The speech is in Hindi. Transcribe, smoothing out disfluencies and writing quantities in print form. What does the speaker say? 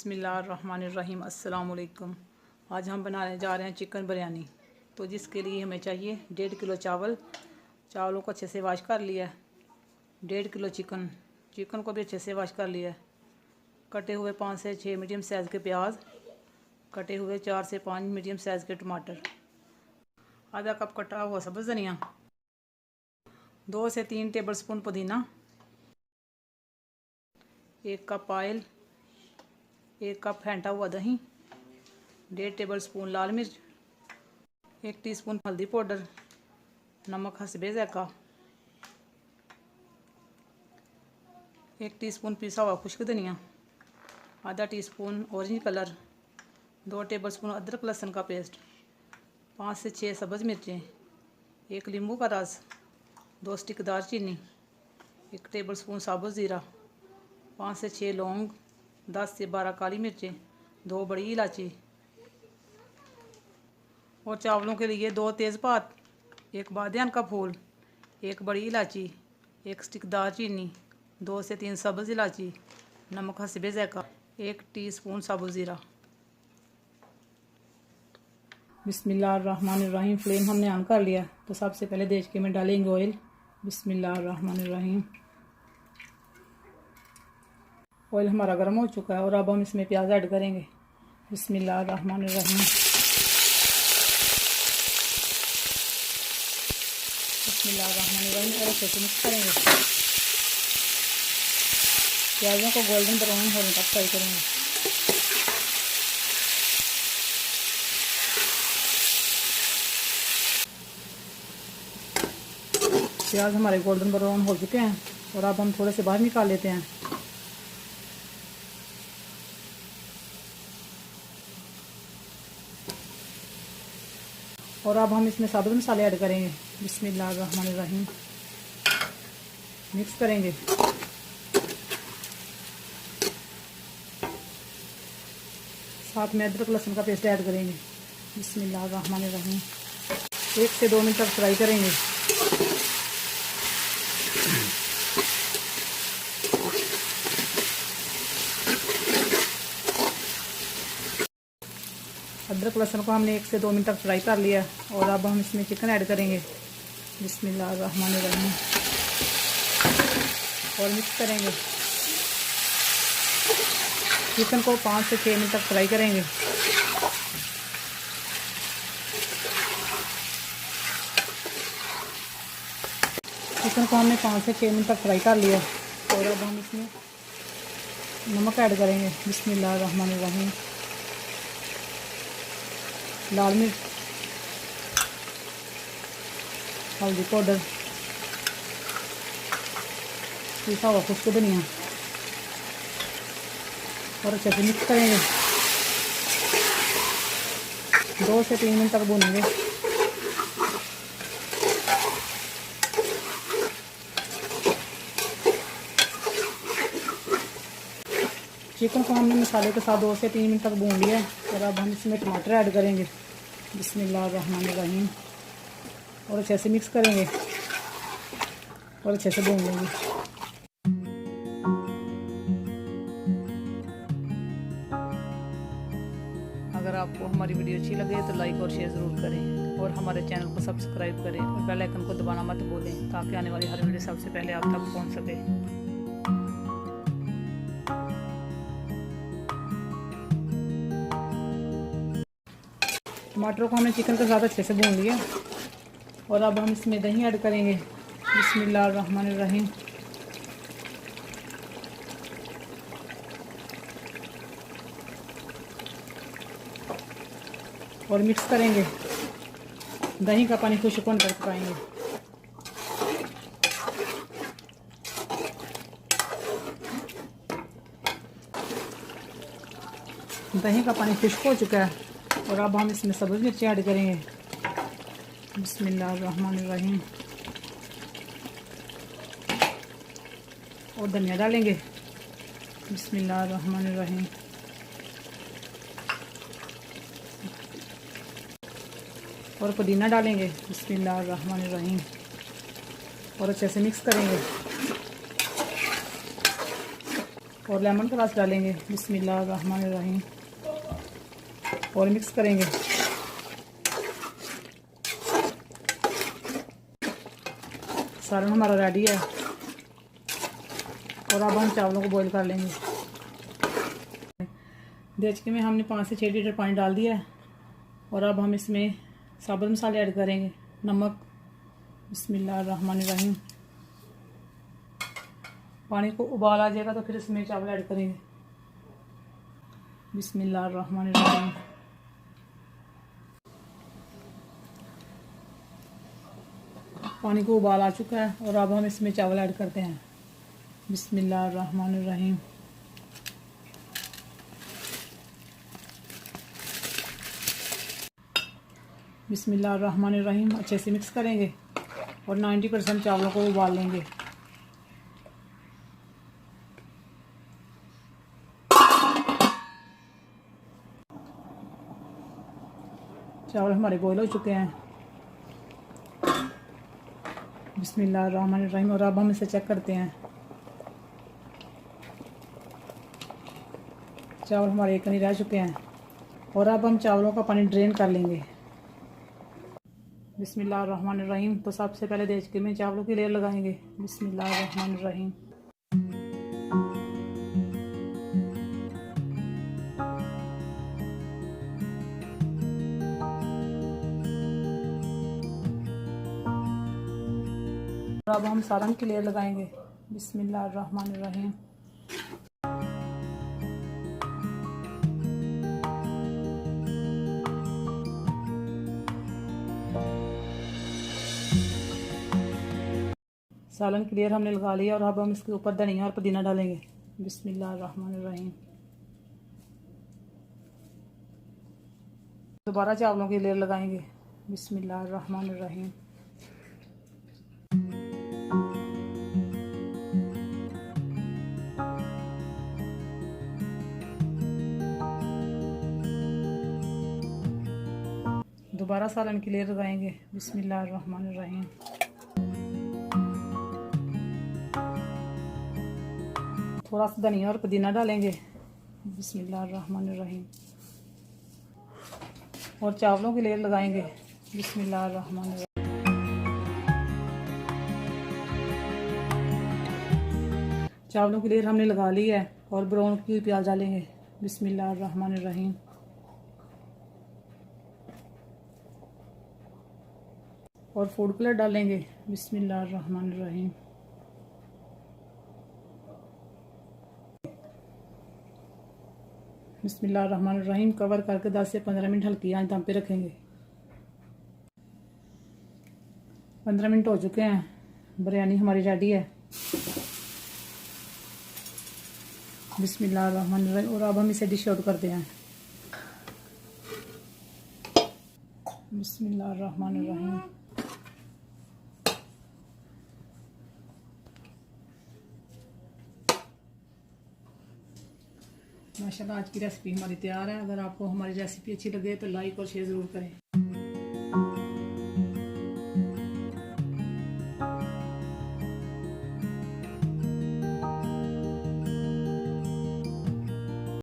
बिस्मिल्लाहिर्रहमानिर्रहीम अस्सलाम वालेकुम। आज हम बनाने जा रहे हैं चिकन बिरयानी। तो जिसके लिए हमें चाहिए 1.5 किलो चावलों को अच्छे से वॉश कर लिया है। 1.5 किलो चिकन को भी अच्छे से वॉश कर लिया है। कटे हुए 5 से 6 मीडियम साइज़ के प्याज, कटे हुए 4 से 5 मीडियम साइज़ के टमाटर, आधा कप कटा हुआ सब्ज़ धनिया, 2 से 3 टेबलस्पून पुदीना, 1 कप ऑयल, 1 कप फेंटा हुआ दही, 1.5 टेबलस्पून लाल मिर्च, 1 टीस्पून हल्दी पाउडर, नमक हस्बे ज़ायक़ा, 1 टीस्पून पिसा हुआ खुश्क धनिया, आधा टीस्पून ऑरेंज कलर, 2 टेबलस्पून अदरक लहसुन का पेस्ट, 5 से 6 सब्ज़ मिर्चें, 1 नींबू का रस, 2 स्टिक दालचीनी, 1 टेबलस्पून साबुत ज़ीरा, 5 से 6 लौंग, 10 से 12 काली मिर्चें, 2 बड़ी इलायची, और चावलों के लिए 2 तेज़पात, 1 बादियान का फूल, 1 बड़ी इलायची, 1 स्टिक दालचीनी, 2 से 3 सब्ज़ इलायची, नमक हस्बे ज़ायक़ा, 1 टीस्पून साबुत ज़ीरा। बिस्मिल्लाहिर्रहमानिर्रहीम। फ्लेम हमने ऑन कर लिया। तो सबसे पहले देचके में डालेंगे ऑयल। बिस्मिल्लाहिर्रहमानिर्रहीम। ऑयल हमारा गर्म हो चुका है और अब हम इसमें प्याज ऐड करेंगे। बिस्मिल्लाहिर्रहमानिर्रहीम। बिस्मिल्लाहिर्रहमानिर्रहीम। और अच्छे से मिक्स करेंगे। प्याजों को गोल्डन ब्राउन होने तक फ्राई करेंगे। प्याज हमारे गोल्डन ब्राउन हो चुके हैं और अब हम थोड़े से बाहर निकाल लेते हैं। और अब हम इसमें साबुत मसाले ऐड करेंगे। बिस्मिल्लाहिर्रहमानिर्रहीम। मिक्स करेंगे। साथ में अदरक लहसुन का पेस्ट ऐड करेंगे। बिस्मिल्लाहिर्रहमानिर्रहीम। 1 से 2 मिनट तक फ्राई करेंगे। अदरक लहसुन को हमने 1 से 2 मिनट तक फ्राई कर लिया और अब हम इसमें चिकन ऐड करेंगे। बिस्मिल्लाहिर्रहमानिर्रहीम। और मिक्स करेंगे। चिकन को 5 से 6 मिनट तक फ्राई करेंगे। चिकन को हमने 5 से 6 मिनट तक फ्राई कर लिया और अब हम इसमें नमक ऐड करेंगे। बिस्मिल्लाहिर्रहमानिर्रहीम। लाल मिर्च, हल्दी पाउडर, पिसा हुआ खुश्क धनिया, और अच्छे से मिक्स करेंगे। 2 से 3 मिनट तक भूनेंगे। चिकन को हमने मसाले के साथ 2 से 3 मिनट तक भून लिया और अब हम इसमें टमाटर ऐड करेंगे। बिस्मिल्लाहिर्रहमानिर्रहीम। और अच्छे से मिक्स करेंगे और अच्छे से भून लेंगे। अगर आपको हमारी वीडियो अच्छी लगे तो लाइक और शेयर ज़रूर करें और हमारे चैनल को सब्सक्राइब करें और बेल आइकन को दबाना मत भूलें ताकि आने वाली हर वीडियो सबसे पहले आप तक पहुंच सके। टमाटरों को हमने चिकन के साथ अच्छे से भून लिया और अब हम इसमें दही ऐड करेंगे। बिस्मिल्लाहिर्रहमानिर्रहीम। और मिक्स करेंगे। दही का पानी खुश्क होने तक पकाएंगे। दही का पानी खुश्क हो चुका है और अब हम इसमें सब्ज़ मिर्ची ऐड करेंगे। बिस्मिल्लाहिर्रहमानिर्रहीम। और धनिया डालेंगे। बिस्मिल्लाहिर्रहमानिर्रहीम। और पुदीना डालेंगे। बिस्मिल्लाहिर्रहमानिर्रहीम। और अच्छे से मिक्स करेंगे। और लेमन का रस डालेंगे। बिस्मिल्लाहिर्रहमानिर्रहीम और मिक्स करेंगे। सालन हमारा रेडी है और अब हम चावलों को बॉईल कर लेंगे। देचके में हमने 5 से 6 लीटर पानी डाल दिया है और अब हम इसमें साबुत मसाले ऐड करेंगे। नमक, बिस्मिल्लाहिर्रहमानिर्रहीम। पानी को उबाल आ जाएगा तो फिर इसमें चावल ऐड करेंगे। बिस्मिल्लाहिर्रहमानिर्रहीम। पानी को उबाल आ चुका है और अब हम इसमें चावल ऐड करते हैं। बिस्मिल्लाहिर्रहमानिर्रहीम। बिस्मिल्लाहिर्रहमानिर्रहीम अच्छे से मिक्स करेंगे और 90% चावलों को उबाल लेंगे। चावल हमारे बॉईल हो चुके हैं। बिस्मिल्लाहिर्रहमानिर्रहीम और अब हम इसे चेक करते हैं। चावल हमारे एक नहीं रह चुके हैं और अब हम चावलों का पानी ड्रेन कर लेंगे। बिस्मिल्लाहिर्रहमानिर्रहीम। तो सबसे पहले देचके में चावलों की लेयर लगाएंगे। बिस्मिल्लाहिर्रहमानिर्रहीम। अब हम सालन की लेयर लगाएंगे। बिस्मिल्लाहिर्रहमानिर्रहीम। सालन की लेयर हमने लगा लिया और अब हम इसके ऊपर धनिया और पुदीना डालेंगे। बिस्मिल्लाहिर्रहमानिर्रहीम। दोबारा चावलों की लेयर लगाएंगे। बिस्मिल्लाहिर्रहमानिर्रहीम। दोबारा सालन की लेयर लगाएंगे। बिस्मिल्लाहिर्रहमानिर्रहीम। थोड़ा सा धनिया और पुदीना डालेंगे। बिस्मिल्लाहिर्रहमानिर्रहीम और चावलों की लेयर लगाएंगे। बिस्मिल्लाहिर्रहमानिर्रहीम। चावलों की लेयर हमने लगा ली है और ब्राउन की हुई प्याज डालेंगे। बिस्मिल्लाहिर्रहमानिर्रहीम और फूड कलर डालेंगे। बिस्मिल्लाहिर्रहमानिर्रहीम। बिस्मिल्लाहिर्रहमानिर्रहीम कवर करके 10 से 15 मिनट हल्की आंच दम पे रखेंगे। 15 मिनट हो चुके हैं। बिरयानी हमारी रेडी है। बिस्मिल्लाहिर्रहमानिर्रहीम और अब हम इसे डिश आउट करते हैं। बिस्मिल्लाहिर्रहमानिर्रहीम। माशाल्लाह आज की रेसिपी हमारी तैयार है। अगर आपको हमारी रेसिपी अच्छी लगे तो लाइक और शेयर ज़रूर करें।